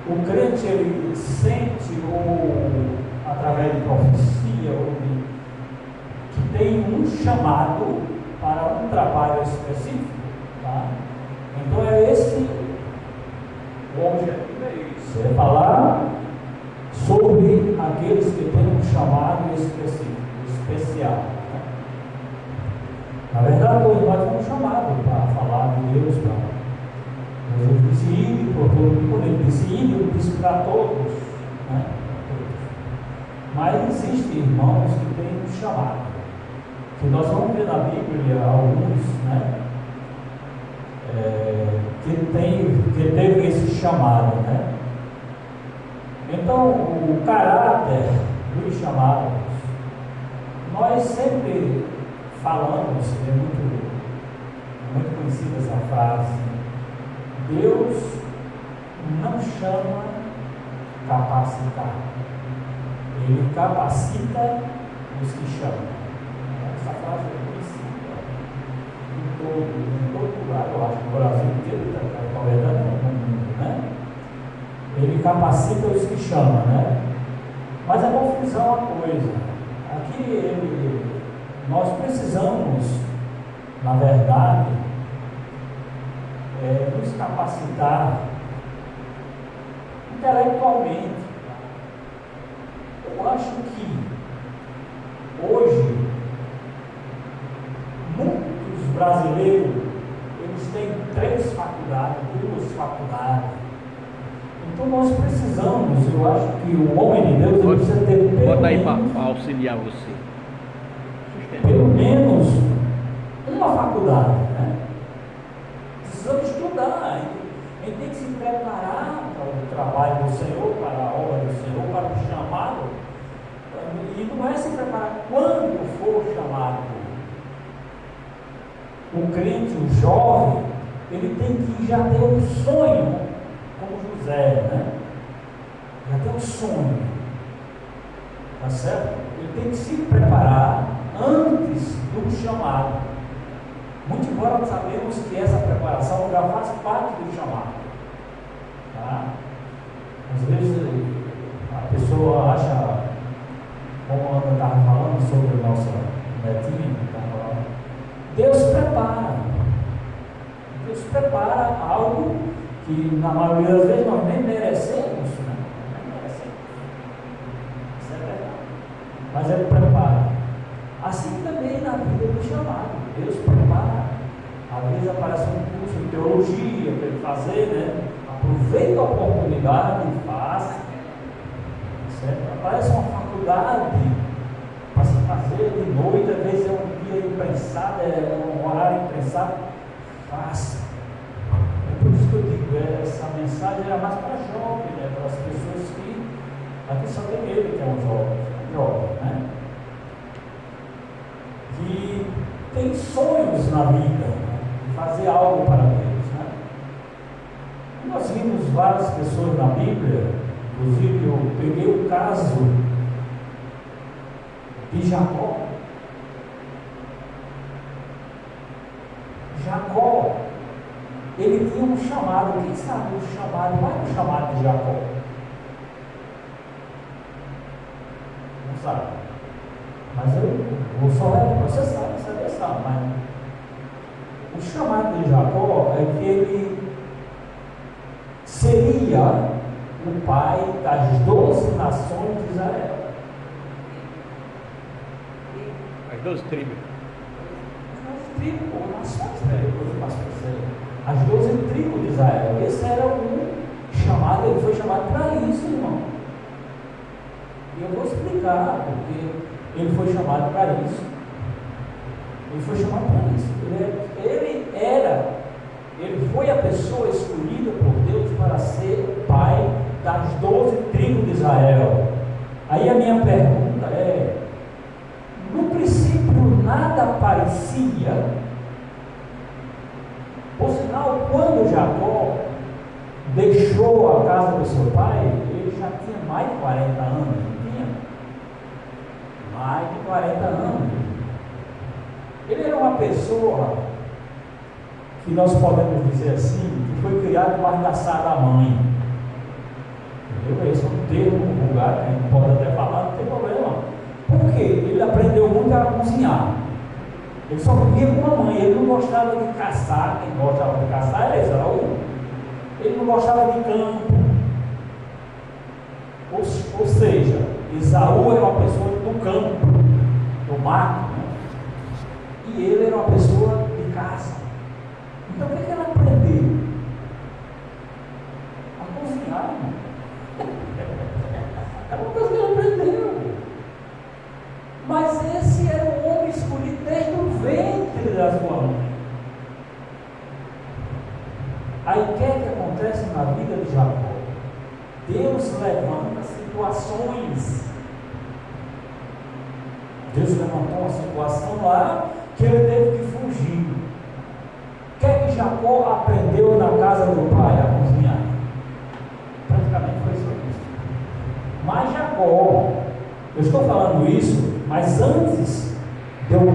o crente ele sente, ou através de profecia, ou que tem um chamado para um trabalho específico, tá? Então é esse o objetivo, é isso, é falar sobre aqueles que têm um chamado específico, especial, né? Na verdade, todos nós fomos chamados para falar de Deus, para Jesus disse ide por todo mundo, ele disse ide, ele disse para todos, né? Mas existem irmãos que têm um chamado, que nós vamos ver na Bíblia alguns, né? Que teve esse chamado, né? Então, o caráter dos chamados, nós sempre falamos, é muito conhecida essa frase: Deus não chama capacitar, Ele capacita os que chamam. Essa frase é conhecida em todo lugar, eu acho, no Brasil inteiro, na verdade, no mundo, né? Ele capacita os que chamam, né? Mas é bom frisar uma coisa: aqui nós precisamos, na verdade, nos capacitar intelectualmente. Eu acho que hoje muitos brasileiros eles têm 3 faculdades, 2 faculdades. Então nós precisamos, eu acho que o homem de Deus ele precisa ter bota aí para auxiliar você. Pelo menos uma faculdade, né? Precisamos estudar, a gente tem que se preparar para o trabalho do Senhor, para a obra do Senhor, para o chamado. E não é se preparar quando for chamado. O crente, o jovem, ele tem que já ter um sonho, como José, né? Já ter um sonho, tá certo? Ele tem que se preparar antes do chamado. Muito embora nós sabemos que essa preparação já faz parte do chamado, tá? Às vezes a pessoa acha, como a Ana estava falando sobre a nossa netinha, Deus prepara algo que na maioria das vezes nós nem merecemos, né? Nem merecemos. Isso é verdade. Mas Ele prepara. Assim também na vida do chamado. Deus prepara. Às vezes aparece um curso de teologia para ele fazer, né? Aproveita a oportunidade e faz. Certo? Aparece uma faculdade para se fazer de noite, às vezes é um dia impensado, é um horário impensado. Faça. É por isso que eu digo, essa mensagem era mais para jovens, né? Para as pessoas que aqui só tem ele que é um jovem, né? Que tem sonhos na vida, né? De fazer algo para Deus, né? Nós vimos várias pessoas na Bíblia, inclusive eu peguei o caso de Jacó. Jacó, ele tinha um chamado. Quem sabe o chamado? Qual é o chamado de Jacó? Não sabe. Mas eu vou falar, você sabe, mas o chamado de Jacó é que ele seria o pai das 12 nações de Israel. As 12 tribos. As 12 tribos, ou nações, né? As 12 tribos de Israel. Esse era um chamado, ele foi chamado para isso, irmão. E eu vou explicar porque ele foi chamado para isso. Ele foi chamado para isso. Ele foi a pessoa escolhida por Deus para ser o pai das 12 tribos de Israel. Aí a minha pergunta é: no princípio nada parecia, por sinal, quando Jacó deixou a casa do seu pai, ele já tinha mais de 40 anos, não tinha? Mais de 40 anos. Ele era uma pessoa que nós podemos dizer assim, que foi criado debaixo da sala da mãe. Esse é um termo vulgar, a gente pode até falar, não tem problema. Por quê? Ele aprendeu muito a cozinhar. Ele só vivia com a mãe, ele não gostava de caçar. Quem gostava de caçar era Esaú. Ele não gostava de campo. Ou seja, Esaú era uma pessoa do campo, do mato, né? E ele era uma pessoa de caça. Então o que ele aprendeu? A cozinhar, irmão. É uma coisa que ele aprendeu. Mas esse era o homem escolhido desde o ventre da sua mãe. Aí o que é que acontece na vida de Jacó? Deus levanta situações. Deus levantou uma situação lá que ele teve que fugir. O que é que Jacó aprendeu na casa do pai a cozinhar? Praticamente foi só isso. Mas Jacó, eu estou falando isso, mas antes de eu